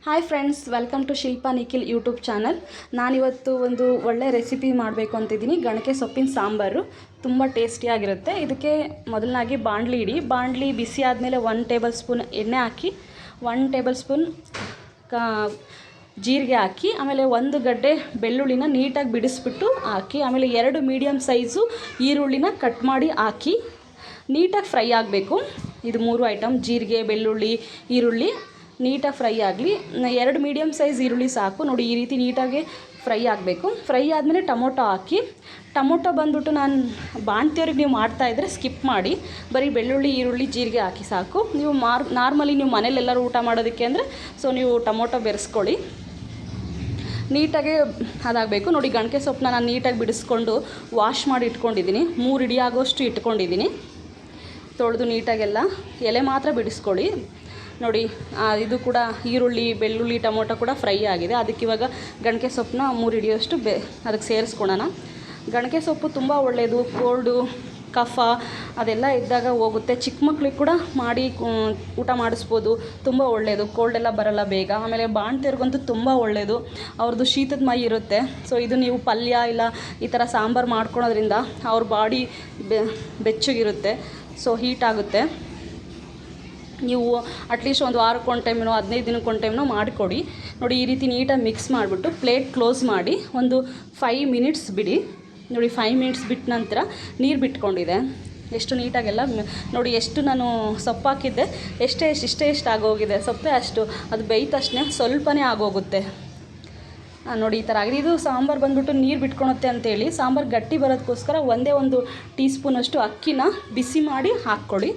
Hi friends, welcome to Shilpa Nikhil YouTube channel. ನಾನಿವತ್ತು ಒಂದು ಒಳ್ಳೆ ರೆಸಿಪಿ ಮಾಡಬೇಕು ಅಂತಿದ್ದೀನಿ. ಗಣಕೆ ಸೊಪ್ಪಿನ ಸಾಂಬಾರು ತುಂಬ ಟೇಸ್ಟಿಯಾಗಿರುತ್ತೆ. ಇದಕ್ಕೆ ಮೊದಲನಾಗಿ ಬಾಣಲಿ ಬಿಸಿ ಆದಮೇಲೆ 1 ಟೇಬಲ್ ಸ್ಪೂನ್ ಎಣ್ಣೆ ಹಾಕಿ, 1 ಟೇಬಲ್ ಸ್ಪೂನ್ ಜೀರಿಗೆ ಹಾಕಿ, ಆಮೇಲೆ 1 ಗಡ್ಡೆ ಬೆಳ್ಳುಳ್ಳಿನ ನೀಟಾಗಿ ಬಿಡಿಸ್ಬಿಟ್ಟು ಹಾಕಿ, ಆಮೇಲೆ 2 ಮೀಡಿಯಮ್ ಸೈಜು ಈರುಳ್ಳಿನ ಕಟ್ ಮಾಡಿ ಹಾಕಿ ನೀಟಾಗಿ ಫ್ರೈ ಆಗಬೇಕು. ಇದು 3 ಐಟಮ್, ಜೀರಿಗೆ, ಬೆಳ್ಳುಳ್ಳಿ, ಈರುಳ್ಳಿ ನೀಟಾಗಿ ಫ್ರೈ ಆಗಲಿ. 2 ಮೀಡಿಯಮ್ ಸೈಜ್ ಈರುಳ್ಳಿ ಸಾಕು ನೋಡಿ. ಈ ರೀತಿ ನೀಟಾಗಿ ಫ್ರೈ ಆಗಬೇಕು. ಫ್ರೈ ಆದಮೇಲೆ ಟೊಮೊಟೊ ಹಾಕಿ, ಟೊಮೊಟೊ ಬಂದ್ಬಿಟ್ಟು ನಾನು ಬಾಣ್ತಿಯವ್ರಿಗೆ ನೀವು ಮಾಡ್ತಾಯಿದ್ರೆ ಸ್ಕಿಪ್ ಮಾಡಿ, ಬರೀ ಬೆಳ್ಳುಳ್ಳಿ, ಈರುಳ್ಳಿ, ಜೀರಿಗೆ ಹಾಕಿ ಸಾಕು. ನೀವು ನಾರ್ಮಲಿ ನೀವು ಮನೇಲೆಲ್ಲರೂ ಊಟ ಮಾಡೋದಕ್ಕೆ ಅಂದರೆ ನೀವು ಟೊಮೊಟೊ ಬೆರೆಸ್ಕೊಳ್ಳಿ. ನೀಟಾಗಿ ಅದಾಗಬೇಕು ನೋಡಿ. ಗಣಕೆ ಸೊಪ್ಪನ್ನ ನಾನು ನೀಟಾಗಿ ಬಿಡಿಸ್ಕೊಂಡು ವಾಶ್ ಮಾಡಿ ಇಟ್ಕೊಂಡಿದ್ದೀನಿ. 3 ಇಡಿ ಆಗೋಷ್ಟು ಇಟ್ಕೊಂಡಿದ್ದೀನಿ. ತೊಳೆದು ನೀಟಾಗೆಲ್ಲ ಎಲೆ ಮಾತ್ರ ಬಿಡಿಸ್ಕೊಳ್ಳಿ ನೋಡಿ. ಇದು ಕೂಡ ಈರುಳ್ಳಿ, ಬೆಳ್ಳುಳ್ಳಿ, ಟೊಮೊಟೊ ಕೂಡ ಫ್ರೈ ಆಗಿದೆ. ಅದಕ್ಕೆ ಇವಾಗ ಗಣಕೆ ಸೊಪ್ಪನ್ನ 3 ಹಿಡಿಯೋಷ್ಟು ಅದಕ್ಕೆ ಸೇರಿಸ್ಕೊಳ್ಳೋಣ. ಗಣಕೆ ಸೊಪ್ಪು ತುಂಬ ಒಳ್ಳೆಯದು. ಕೋಲ್ಡು, ಕಫ ಅದೆಲ್ಲ ಇದ್ದಾಗ ಹೋಗುತ್ತೆ. ಚಿಕ್ಕ ಮಕ್ಳಿಗೆ ಕೂಡ ಮಾಡಿ ಊಟ ಮಾಡಿಸ್ಬೋದು. ತುಂಬ ಒಳ್ಳೆಯದು, ಕೋಲ್ಡೆಲ್ಲ ಬರೋಲ್ಲ ಬೇಗ. ಆಮೇಲೆ ಬಾಣ್ತಿಯರ್ಗಂತೂ ತುಂಬ ಒಳ್ಳೆಯದು, ಅವ್ರದ್ದು ಶೀತದ ಮೈ ಇರುತ್ತೆ. ಸೊ ಇದು ನೀವು ಪಲ್ಯ ಇಲ್ಲ ಈ ಥರ ಸಾಂಬಾರು ಮಾಡ್ಕೊಳೋದ್ರಿಂದ ಅವ್ರ ಬಾಡಿ ಬೆಚ್ಚಗಿರುತ್ತೆ. ಸೊ ಹೀಟ್ ಆಗುತ್ತೆ. ನೀವು ಅಟ್ಲೀಸ್ಟ್ ಒಂದು ವಾರಕ್ಕೆ 1 ಟೈಮಿನೋ 15 ದಿನಕ್ಕೆ 1 ಟೈಮ್ನೋ ಮಾಡಿಕೊಡಿ ನೋಡಿ. ಈ ರೀತಿ ನೀಟಾಗಿ ಮಿಕ್ಸ್ ಮಾಡಿಬಿಟ್ಟು ಪ್ಲೇಟ್ ಕ್ಲೋಸ್ ಮಾಡಿ ಒಂದು 5 ಮಿನಿಟ್ಸ್ ಬಿಡಿ ನೋಡಿ. 5 ಮಿನಿಟ್ಸ್ ಬಿಟ್ಟ ನಂತರ ನೀರು ಬಿಟ್ಕೊಂಡಿದೆ. ಎಷ್ಟು ನೀಟಾಗೆಲ್ಲ ನೋಡಿ. ಎಷ್ಟು ನಾನು ಸೊಪ್ಪು ಹಾಕಿದ್ದೆ, ಇಷ್ಟೇ ಆಗೋಗಿದೆ ಸೊಪ್ಪೆ. ಅಷ್ಟು ಅದು ಬೇಯ್ದ ತಕ್ಷಣ ಸ್ವಲ್ಪನೇ ಆಗೋಗುತ್ತೆ ನೋಡಿ. ಈ ಥರ ಆಗಿದೆ. ಇದು ಸಾಂಬಾರು ಬಂದ್ಬಿಟ್ಟು ನೀರು ಬಿಟ್ಕೊಳುತ್ತೆ ಅಂತೇಳಿ ಸಾಂಬಾರು ಗಟ್ಟಿ ಬರೋದಕ್ಕೋಸ್ಕರ 1 ಟೀ ಸ್ಪೂನಷ್ಟು ಅಕ್ಕಿನ ಬಿಸಿ ಮಾಡಿ ಹಾಕ್ಕೊಳ್ಳಿ.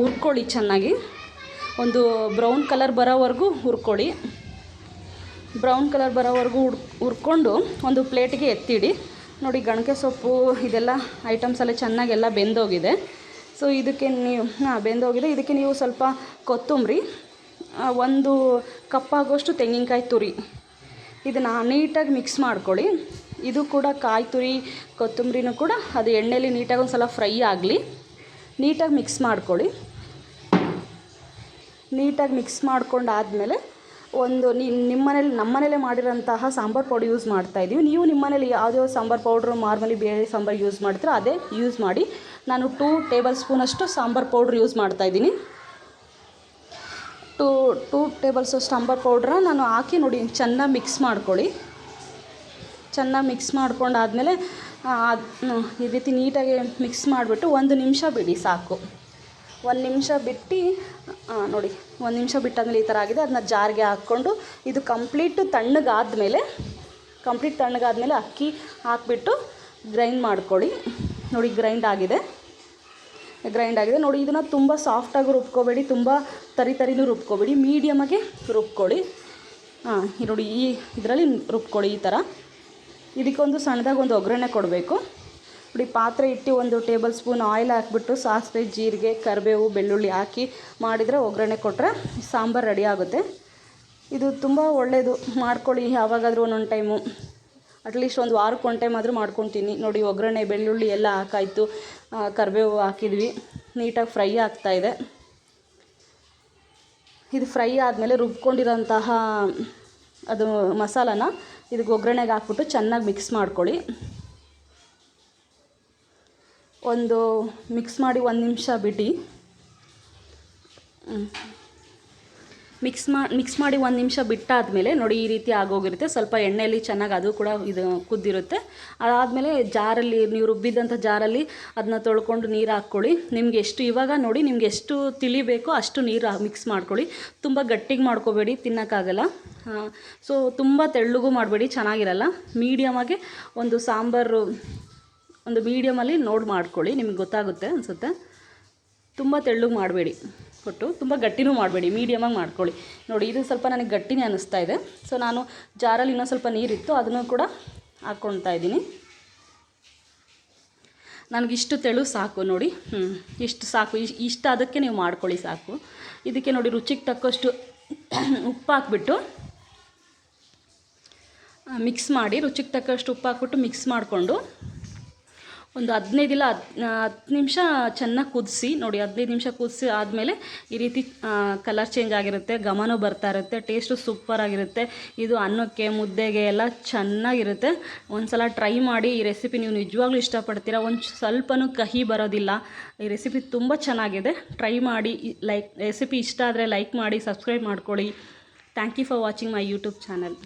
ಹುರ್ಕೊಳ್ಳಿ ಚೆನ್ನಾಗಿ. ಒಂದು ಬ್ರೌನ್ ಕಲರ್ ಬರೋವರೆಗೂ ಹುರ್ಕೊಳ್ಳಿ. ಬ್ರೌನ್ ಕಲರ್ ಬರೋವರೆಗೂ ಹುರ್ಕೊಂಡು ಒಂದು ಪ್ಲೇಟಿಗೆ ಎತ್ತಿಡಿ ನೋಡಿ. ಗಣಕೆ ಸೊಪ್ಪು ಇದೆಲ್ಲ ಐಟಮ್ಸ್ ಎಲ್ಲ ಚೆನ್ನಾಗೆಲ್ಲ ಬೆಂದೋಗಿದೆ. ಸೊ ಇದಕ್ಕೆ ನೀವು ಬೆಂದೋಗಿದೆ. ಇದಕ್ಕೆ ನೀವು ಸ್ವಲ್ಪ ಕೊತ್ತಂಬರಿ, 1 ಕಪ್ಪಾಗೋಷ್ಟು ತೆಂಗಿನಕಾಯಿ ತುರಿ, ಇದನ್ನು ನೀಟಾಗಿ ಮಿಕ್ಸ್ ಮಾಡ್ಕೊಳ್ಳಿ. ಇದು ಕೂಡ ಕಾಯಿ ತುರಿ, ಕೊತ್ತಂಬರಿನೂ ಕೂಡ ಅದು ಎಣ್ಣೆಯಲ್ಲಿ ನೀಟಾಗಿ ಒಂದು ಸಲ ಫ್ರೈ ಆಗಲಿ. ನೀಟಾಗಿ ಮಿಕ್ಸ್ ಮಾಡ್ಕೊಳ್ಳಿ. ನೀಟಾಗಿ ಮಿಕ್ಸ್ ಮಾಡ್ಕೊಂಡಾದಮೇಲೆ ನಮ್ಮ ಮನೇಲಿ ಮಾಡಿರೋಂತಹ ಸಾಂಬಾರು ಪೌಡಿ ಯೂಸ್ ಮಾಡ್ತಾಯಿದ್ದೀವಿ. ನೀವು ನಿಮ್ಮ ಮನೇಲಿ ಯಾವುದೇ ಸಾಂಬಾರು ಪೌಡ್ರು ಮಾರ್ಮಲಿ ಬೇರೆ ಸಾಂಬಾರು ಯೂಸ್ ಮಾಡ್ತೀರೋ ಅದೇ ಯೂಸ್ ಮಾಡಿ. ನಾನು 2 ಟೇಬಲ್ ಸ್ಪೂನಷ್ಟು ಸಾಂಬಾರು ಪೌಡ್ರ್ ಯೂಸ್ ಮಾಡ್ತಾಯಿದ್ದೀನಿ. 2 ಟೇಬಲ್ ಸ್ಪೂನ್ ಸಾಂಬಾರು ಪೌಡ್ರನ್ನ ನಾನು ಹಾಕಿ ನೋಡಿ ಚೆನ್ನಾಗಿ ಮಿಕ್ಸ್ ಮಾಡ್ಕೊಳ್ಳಿ. ಚೆನ್ನಾಗಿ ಮಿಕ್ಸ್ ಮಾಡ್ಕೊಂಡಾದಮೇಲೆ ಈ ರೀತಿ ನೀಟಾಗಿ ಮಿಕ್ಸ್ ಮಾಡಿಬಿಟ್ಟು 1 ನಿಮಿಷ ಬಿಡಿ ಸಾಕು. 1 ನಿಮಿಷ ಬಿಟ್ಟು ನೋಡಿ. 1 ನಿಮಿಷ ಬಿಟ್ಟಾದ್ಮೇಲೆ ಈ ಥರ ಆಗಿದೆ. ಅದನ್ನ ಜಾರ್ಗೆ ಹಾಕ್ಕೊಂಡು ಇದು ಕಂಪ್ಲೀಟ್ ತಣ್ಣಗಾದಮೇಲೆ ಅಕ್ಕಿ ಹಾಕಿಬಿಟ್ಟು ಗ್ರೈಂಡ್ ಮಾಡ್ಕೊಳ್ಳಿ ನೋಡಿ. ಗ್ರೈಂಡ್ ಆಗಿದೆ ನೋಡಿ. ಇದನ್ನು ತುಂಬ ಸಾಫ್ಟಾಗಿ ರುಬ್ಕೋಬೇಡಿ, ತುಂಬ ತರಿನೂ ರುಬ್ಕೋಬೇಡಿ, ಮೀಡಿಯಮಾಗೆ ರುಬ್ಕೊಳ್ಳಿ. ನೋಡಿ ಈ ಇದರಲ್ಲಿ ರುಬ್ಕೊಳ್ಳಿ ಈ ಥರ. ಇದಕ್ಕೊಂದು ಸಣ್ಣದಾಗಿ ಒಂದು ಒಗ್ಗರಣೆ ಕೊಡಬೇಕು ನೋಡಿ. ಪಾತ್ರೆ ಇಟ್ಟು 1 ಟೇಬಲ್ ಸ್ಪೂನ್ ಆಯಿಲ್ ಹಾಕ್ಬಿಟ್ಟು ಸಾಸಿವೆ, ಜೀರಿಗೆ, ಕರಿಬೇವು, ಬೆಳ್ಳುಳ್ಳಿ ಹಾಕಿ ಮಾಡಿದರೆ ಒಗ್ಗರಣೆ ಕೊಟ್ಟರೆ ಸಾಂಬಾರು ರೆಡಿ ಆಗುತ್ತೆ. ಇದು ತುಂಬ ಒಳ್ಳೆಯದು. ಮಾಡ್ಕೊಳ್ಳಿ ಯಾವಾಗಾದರೂ ಒಂದೊಂದು ಟೈಮು. ಅಟ್ಲೀಸ್ಟ್ ಒಂದು ವಾರಕ್ಕೆ 1 ಟೈಮ್ ಆದರೂ ಮಾಡ್ಕೊತೀನಿ ನೋಡಿ. ಒಗ್ಗರಣೆ, ಬೆಳ್ಳುಳ್ಳಿ ಎಲ್ಲ ಹಾಕಾಯಿತು, ಕರಿಬೇವು ಹಾಕಿದ್ವಿ, ನೀಟಾಗಿ ಫ್ರೈ ಆಗ್ತಾಯಿದೆ. ಇದು ಫ್ರೈ ಆದಮೇಲೆ ರುಬ್ಕೊಂಡಿರೋಂತಹ ಅದು ಮಸಾಲಾನ ಇದಕ್ಕೆ ಒಗ್ಗರಣೆಗೆ ಹಾಕ್ಬಿಟ್ಟು ಚೆನ್ನಾಗಿ ಮಿಕ್ಸ್ ಮಾಡ್ಕೊಳ್ಳಿ. ಮಿಕ್ಸ್ ಮಾಡಿ 1 ನಿಮಿಷ ಬಿಡಿ. ಮಿಕ್ಸ್ ಮಾಡಿ 1 ನಿಮಿಷ ಬಿಟ್ಟಾದಮೇಲೆ ನೋಡಿ ಈ ರೀತಿ ಆಗೋಗಿರುತ್ತೆ. ಸ್ವಲ್ಪ ಎಣ್ಣೆಯಲ್ಲಿ ಚೆನ್ನಾಗಿ ಅದು ಕೂಡ ಇದು ಕುದ್ದಿರುತ್ತೆ. ಅದಾದಮೇಲೆ ಜಾರಲ್ಲಿ ನೀವು ರುಬ್ಬಿದ್ದಂಥ ಜಾರಲ್ಲಿ ಅದನ್ನ ತೊಳ್ಕೊಂಡು ನೀರು ಹಾಕ್ಕೊಳ್ಳಿ. ನಿಮ್ಗೆ ಎಷ್ಟು ಇವಾಗ ನೋಡಿ ನಿಮ್ಗೆ ಎಷ್ಟು ತಿಳಿಬೇಕೋ ಅಷ್ಟು ನೀರು ಮಿಕ್ಸ್ ಮಾಡ್ಕೊಳ್ಳಿ. ತುಂಬ ಗಟ್ಟಿಗೆ ಮಾಡ್ಕೋಬೇಡಿ, ತಿನ್ನೋಕ್ಕಾಗಲ್ಲ. ಸೊ ತುಂಬ ತೆಳ್ಳಗೂ ಮಾಡಬೇಡಿ, ಚೆನ್ನಾಗಿರಲ್ಲ. ಮೀಡಿಯಮಾಗೆ ಒಂದು ಸಾಂಬಾರು ಒಂದು ಮೀಡಿಯಮಲ್ಲಿ ಮಾಡ್ಕೊಳ್ಳಿ. ನಿಮ್ಗೆ ಗೊತ್ತಾಗುತ್ತೆ ಅನಿಸುತ್ತೆ. ತುಂಬ ತೆಳ್ಳಗೆ ಮಾಡಬೇಡಿ, ತುಂಬ ಗಟ್ಟಿನೂ ಮಾಡಬೇಡಿ, ಮೀಡಿಯಮಾಗಿ ಮಾಡ್ಕೊಳ್ಳಿ ನೋಡಿ. ಇದು ಸ್ವಲ್ಪ ನನಗೆ ಗಟ್ಟಿನೇ ಅನ್ನಿಸ್ತಾ ಇದೆ. ಸೊ ನಾನು ಜಾರಲ್ಲಿ ಇನ್ನೂ ಸ್ವಲ್ಪ ನೀರಿತ್ತು, ಅದನ್ನು ಕೂಡ ಹಾಕ್ಕೊಳ್ತಾ ಇದ್ದೀನಿ. ನನಗಿಷ್ಟು ತೆಳು ಸಾಕು ನೋಡಿ. ಇಷ್ಟು ಸಾಕು. ಇಷ್ಟು ಅದಕ್ಕೆ ನೀವು ಮಾಡ್ಕೊಳ್ಳಿ ಸಾಕು. ಇದಕ್ಕೆ ನೋಡಿ ರುಚಿಗೆ ತಕ್ಕಷ್ಟು ಉಪ್ಪು ಹಾಕ್ಬಿಟ್ಟು ಮಿಕ್ಸ್ ಮಾಡಿ, ರುಚಿಗೆ ತಕ್ಕಷ್ಟು ಉಪ್ಪು ಹಾಕ್ಬಿಟ್ಟು ಮಿಕ್ಸ್ ಮಾಡಿಕೊಂಡು ಒಂದು 15 ಇಲ್ಲ 10 ನಿಮಿಷ ಚೆನ್ನಾಗಿ ಕುದಿಸಿ ನೋಡಿ. 15 ನಿಮಿಷ ಕುದಿಸಿ ಆದಮೇಲೆ ಈ ರೀತಿ ಕಲರ್ ಚೇಂಜ್ ಆಗಿರುತ್ತೆ, ಘಮನೂ ಬರ್ತಾ ಇರುತ್ತೆ, ಟೇಸ್ಟು ಸೂಪರಾಗಿರುತ್ತೆ. ಇದು ಅನ್ನಕ್ಕೆ ಮುದ್ದೆಗೆ ಎಲ್ಲ ಚೆನ್ನಾಗಿರುತ್ತೆ. ಒಂದು ಸಲ ಟ್ರೈ ಮಾಡಿ. ಈ ರೆಸಿಪಿ ನೀವು ನಿಜವಾಗ್ಲೂ ಇಷ್ಟಪಡ್ತೀರಾ. ಒಂದು ಸ್ವಲ್ಪನೂ ಕಹಿ ಬರೋದಿಲ್ಲ. ಈ ರೆಸಿಪಿ ತುಂಬ ಚೆನ್ನಾಗಿದೆ, ಟ್ರೈ ಮಾಡಿ. ರೆಸಿಪಿ ಇಷ್ಟ ಆದರೆ ಲೈಕ್ ಮಾಡಿ, ಸಬ್ಸ್ಕ್ರೈಬ್ ಮಾಡ್ಕೊಳ್ಳಿ. Thank you for watching my YouTube channel.